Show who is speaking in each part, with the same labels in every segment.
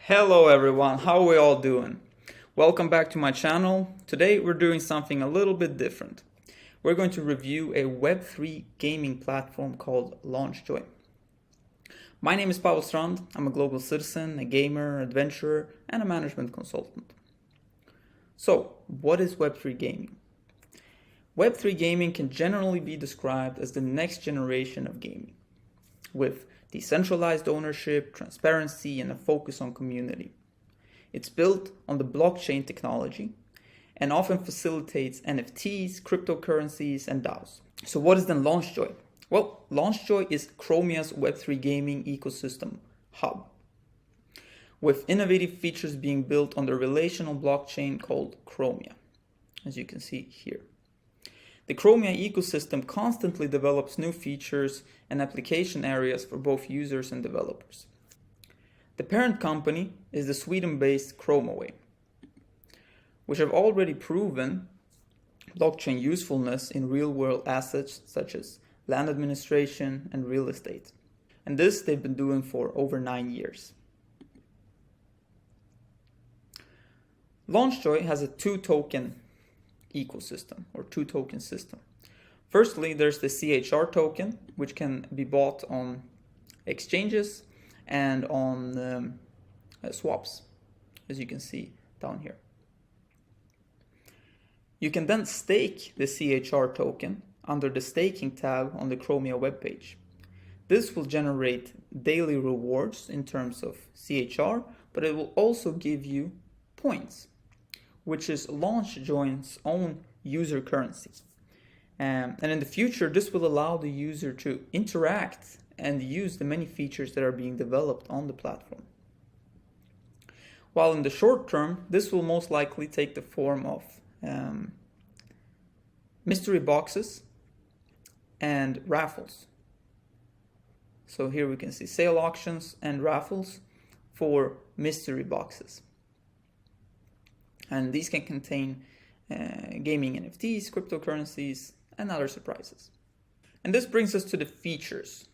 Speaker 1: Hello everyone, how are we all doing? Welcome back to my channel. Today we're doing something a little bit different. We're going to review a Web3 gaming platform called LaunchJoy. My name is Pavel Strand. I'm a global citizen, a gamer, adventurer, and a management consultant. So, what is Web3 gaming? Web3 gaming can generally be described as the next generation of gaming, with decentralized ownership, transparency, and a focus on community. It's built on the blockchain technology and often facilitates NFTs, cryptocurrencies, and DAOs. So what is then LaunchJoy? Well, LaunchJoy is Chromia's Web3 gaming ecosystem hub, with innovative features being built on the relational blockchain called Chromia, as you can see here. The Chromia ecosystem constantly develops new features and application areas for both users and developers. The parent company is the Sweden-based Chromaway, which have already proven blockchain usefulness in real-world assets such as land administration and real estate. And this they've been doing for over 9 years. LaunchJoy has a two-token ecosystem or two-token system. Firstly, there's the CHR token, which can be bought on exchanges and on swaps, as you can see down here. You can then stake the CHR token under the staking tab on the Chromia webpage. This will generate daily rewards in terms of CHR, but it will also give you points, which is LaunchJoy's own user currency. And in the future, this will allow the user to interact and use the many features that are being developed on the platform. While in the short term, this will most likely take the form of mystery boxes and raffles. So here we can see sale auctions and raffles for mystery boxes. And these can contain gaming NFTs, cryptocurrencies, and other surprises. And this brings us to the features.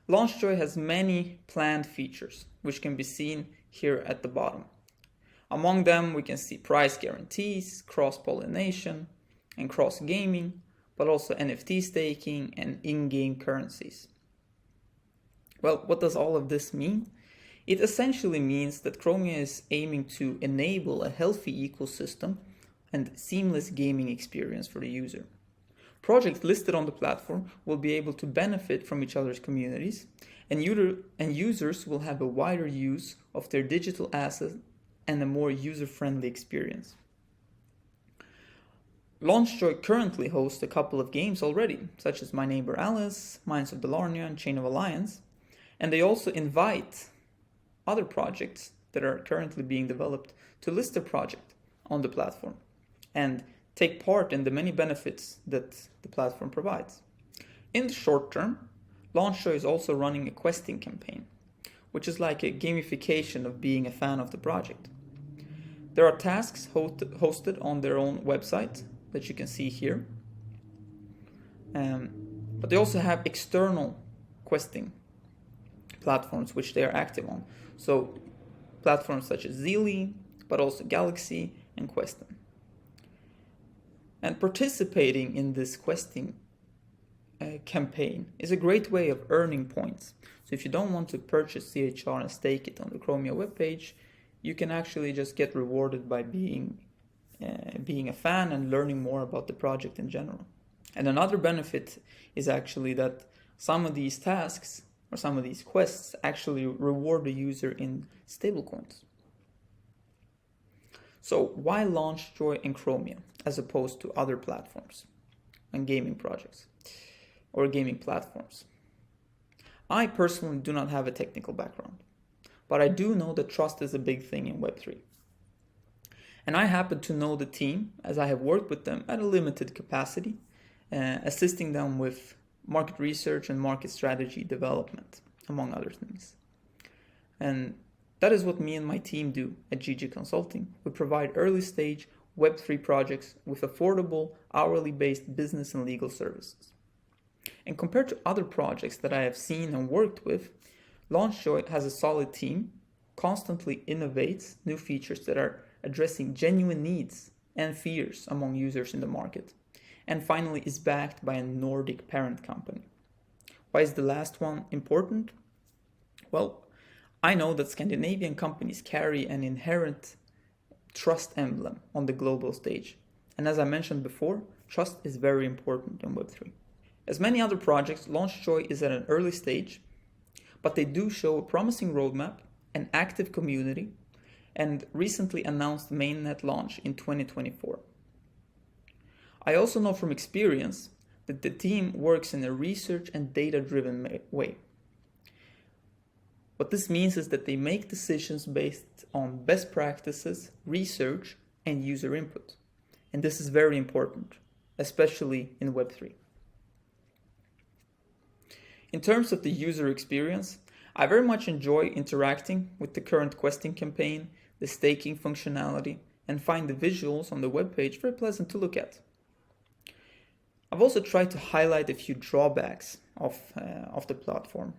Speaker 1: LaunchJoy has many planned features, which can be seen here at the bottom. Among them, we can see price guarantees, cross-pollination, and cross-gaming, but also NFT staking and in-game currencies. Well, what does all of this mean? It essentially means that Chromia is aiming to enable a healthy ecosystem and seamless gaming experience for the user. Projects listed on the platform will be able to benefit from each other's communities, and users will have a wider use of their digital assets and a more user-friendly experience. LaunchJoy currently hosts a couple of games already, such as My Neighbor Alice, Mines of Delarnia, and Chain of Alliance, and they also invite other projects that are currently being developed to list their project on the platform and take part in the many benefits that the platform provides. In the short term, LaunchJoy is also running a questing campaign, which is like a gamification of being a fan of the project. There are tasks hosted on their own website that you can see here, but they also have external questing platforms which they are active on. So platforms such as Zeely, but also Galaxy and Questen. And participating in this questing campaign is a great way of earning points. So if you don't want to purchase CHR and stake it on the Chromia webpage, you can actually just get rewarded by being a fan and learning more about the project in general. And another benefit is actually that some of these tasks or some of these quests actually reward the user in stablecoins. So why LaunchJoy and Chromia as opposed to other platforms and gaming projects or gaming platforms? I personally do not have a technical background, but I do know that trust is a big thing in Web3. And I happen to know the team as I have worked with them at a limited capacity, assisting them with market research and market strategy development, among other things. And that is what me and my team do at GG Consulting. We provide early stage Web3 projects with affordable, hourly based business and legal services. And compared to other projects that I have seen and worked with, LaunchJoy has a solid team constantly innovates new features that are addressing genuine needs and fears among users in the market, and finally is backed by a Nordic parent company. Why is the last one important? Well, I know that Scandinavian companies carry an inherent trust emblem on the global stage, and as I mentioned before, trust is very important in Web3. As many other projects, LaunchJoy is at an early stage, but they do show a promising roadmap, an active community, and recently announced mainnet launch in 2024. I also know from experience that the team works in a research and data-driven way. What this means is that they make decisions based on best practices, research, and user input. And this is very important, especially in Web3. In terms of the user experience, I very much enjoy interacting with the current questing campaign, the staking functionality, and find the visuals on the webpage very pleasant to look at. I've also tried to highlight a few drawbacks of the platform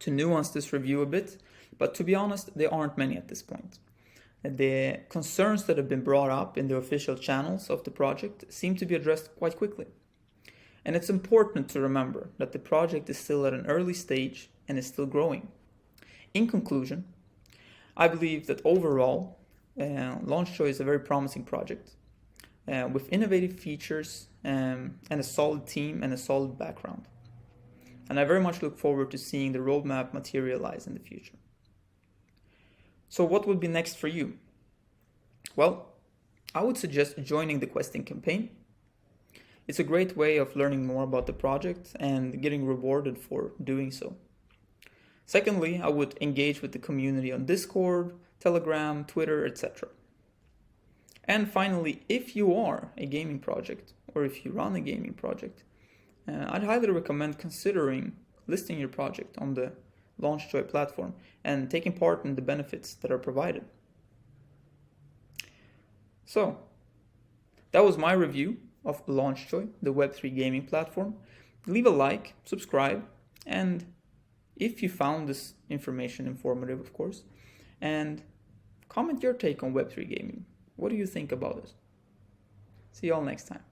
Speaker 1: to nuance this review a bit, but to be honest, there aren't many at this point. The concerns that have been brought up in the official channels of the project seem to be addressed quite quickly. And it's important to remember that the project is still at an early stage and is still growing. In conclusion, I believe that overall, LaunchJoy is a very promising project with innovative features and a solid team and a solid background. And I very much look forward to seeing the roadmap materialize in the future. So what would be next for you? Well, I would suggest joining the questing campaign. It's a great way of learning more about the project and getting rewarded for doing so. Secondly, I would engage with the community on Discord, Telegram, Twitter, etc. And finally, if you are a gaming project or if you run a gaming project, I'd highly recommend considering listing your project on the LaunchJoy platform and taking part in the benefits that are provided. So, that was my review of LaunchJoy, the Web3 gaming platform. Leave a like, subscribe, and if you found this information informative, of course, and comment your take on Web3 gaming. What do you think about it? See you all next time.